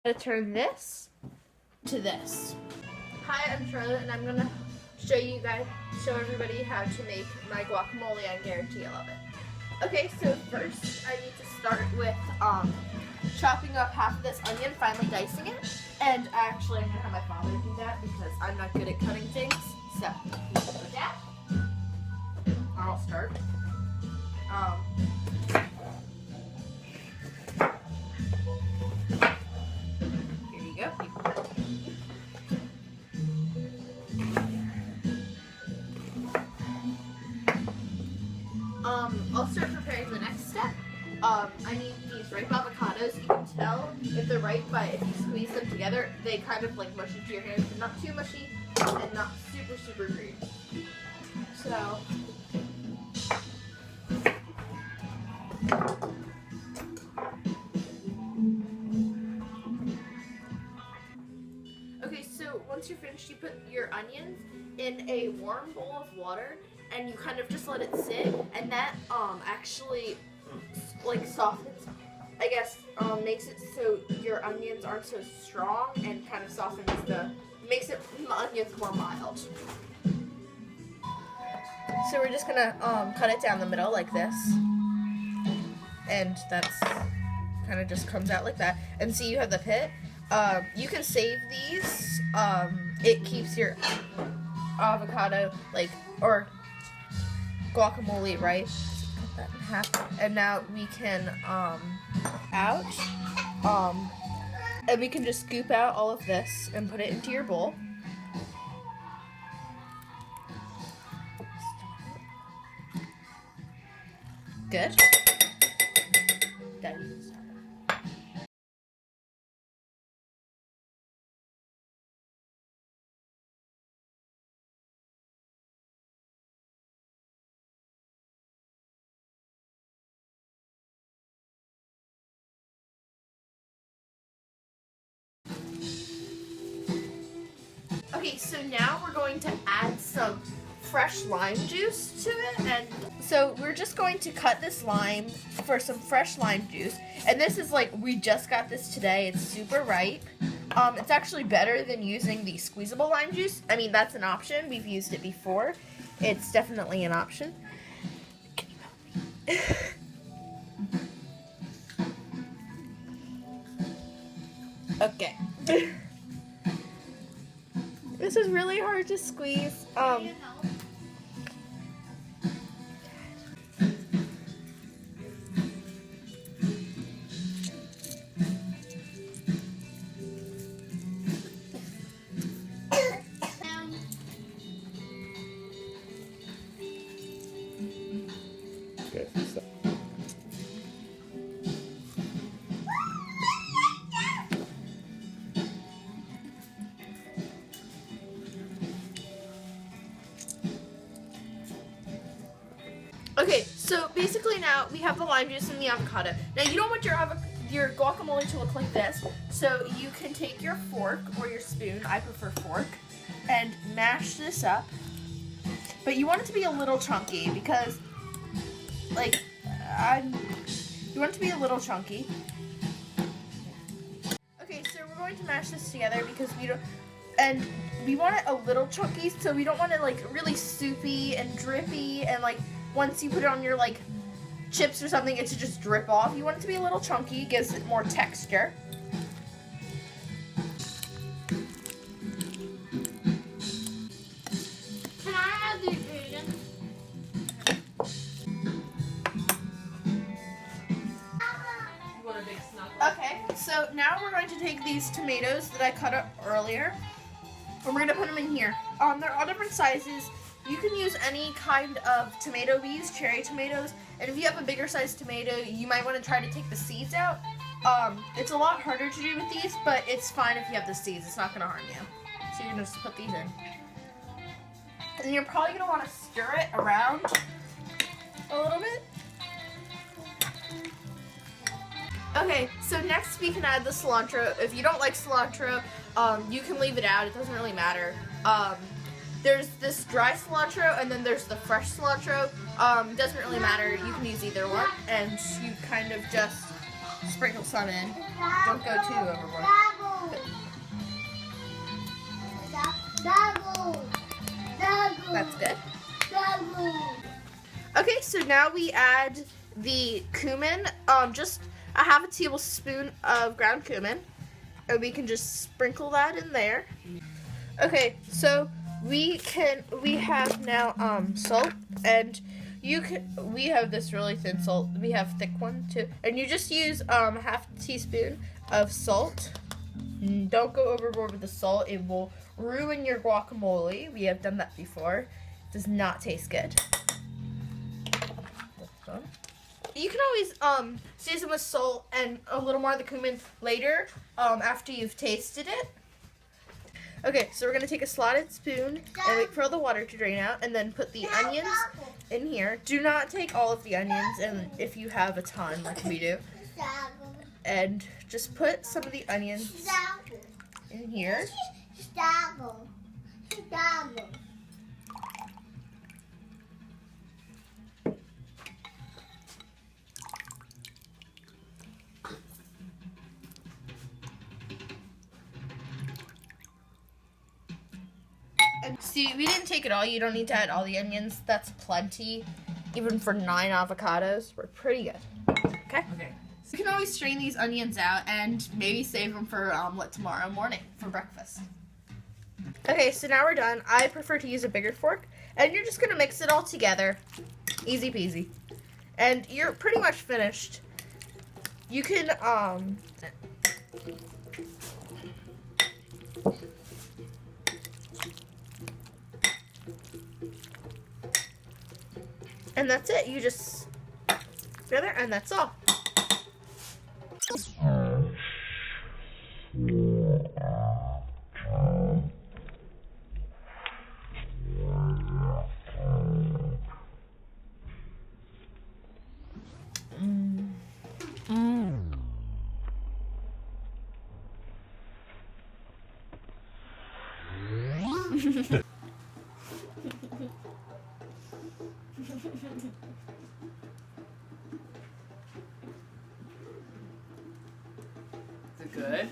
To turn this to this. Hi, I'm Charlotte, and I'm gonna show everybody how to make my guacamole. I guarantee you'll love it. Okay, so first I need to start with chopping up half of this onion, finely dicing it. And actually, I'm gonna have my father do that because I'm not good at cutting things. So he's gonna do that. I'll start. I'll start preparing the next step. I need these ripe avocados. You can tell if they're ripe by if you squeeze them together, they kind of like mush into your hands. They're not too mushy and not super green. So, okay, so once you're finished, you put your onions in a warm bowl of water and you kind of just let it sit, and that actually like softens, I guess, makes it so your onions aren't so strong and kind of softens makes the onions more mild. So we're just gonna cut it down the middle like this, and that's kind of just comes out like that. And see, you have the pit. You can save these. It keeps your avocado or guacamole right. Cut that in half, and now we can and we can just scoop out all of this and put it into your bowl. Good. Done. Okay, so now we're going to add some fresh lime juice to it, and so we're just going to cut this lime for some fresh lime juice. And this is like, we just got this today. It's super ripe. It's actually better than using the squeezable lime juice. I mean, that's an option. We've used it before. It's definitely an option. Can you help me? Okay. This is really hard to squeeze. Okay, so. Okay, so basically now we have the lime juice and the avocado. Now you don't want your guacamole to look like this, so you can take your fork or your spoon, I prefer fork, and mash this up. But you want it to be a little chunky because, like, you want it to be a little chunky. Okay, so we're going to mash this together because we want it a little chunky, so we don't want it like really soupy and drippy and like once you put it on your like chips or something, it should just drip off. You want it to be a little chunky, gives it more texture. Can I have the ingredients? You want a big snuggle? Okay, so now we're going to take these tomatoes that I cut up earlier, and we're going to put them in here. They're all different sizes. You can use any kind of tomato. We use cherry tomatoes, and if you have a bigger size tomato, you might want to try to take the seeds out. It's a lot harder to do with these, but it's fine if you have the seeds. It's not going to harm you. So you're going to just put these in. And then you're probably going to want to stir it around a little bit. Okay, so next we can add the cilantro. If you don't like cilantro, you can leave it out. It doesn't really matter. There's this dry cilantro, and then there's the fresh cilantro. Doesn't really matter. You can use either one, and you kind of just sprinkle some in. Don't go too overboard. now we add the cumin, just a half a tablespoon of ground cumin, and we can just sprinkle that in there. Okay, so we have now salt, and we have this really thin salt. We have thick one too, and you just use half a teaspoon of salt. Don't go overboard with the salt; it will ruin your guacamole. We have done that before. It does not taste good. You can always season with salt and a little more of the cumin later after you've tasted it. Okay, so we're going to take a slotted spoon and wait for all the water to drain out, and then put the onions in here. Do not take all of the onions, and if you have a ton like we do. And just put some of the onions in here. And see, we didn't take it all. You don't need to add all the onions. That's plenty. Even for 9 avocados, we're pretty good. Okay? Okay. So you can always strain these onions out and maybe save them for omelet tomorrow morning for breakfast. Okay, so now we're done. I prefer to use a bigger fork. And you're just going to mix it all together. Easy peasy. And you're pretty much finished. You can, and that's it. You just together, and that's all. Is it good?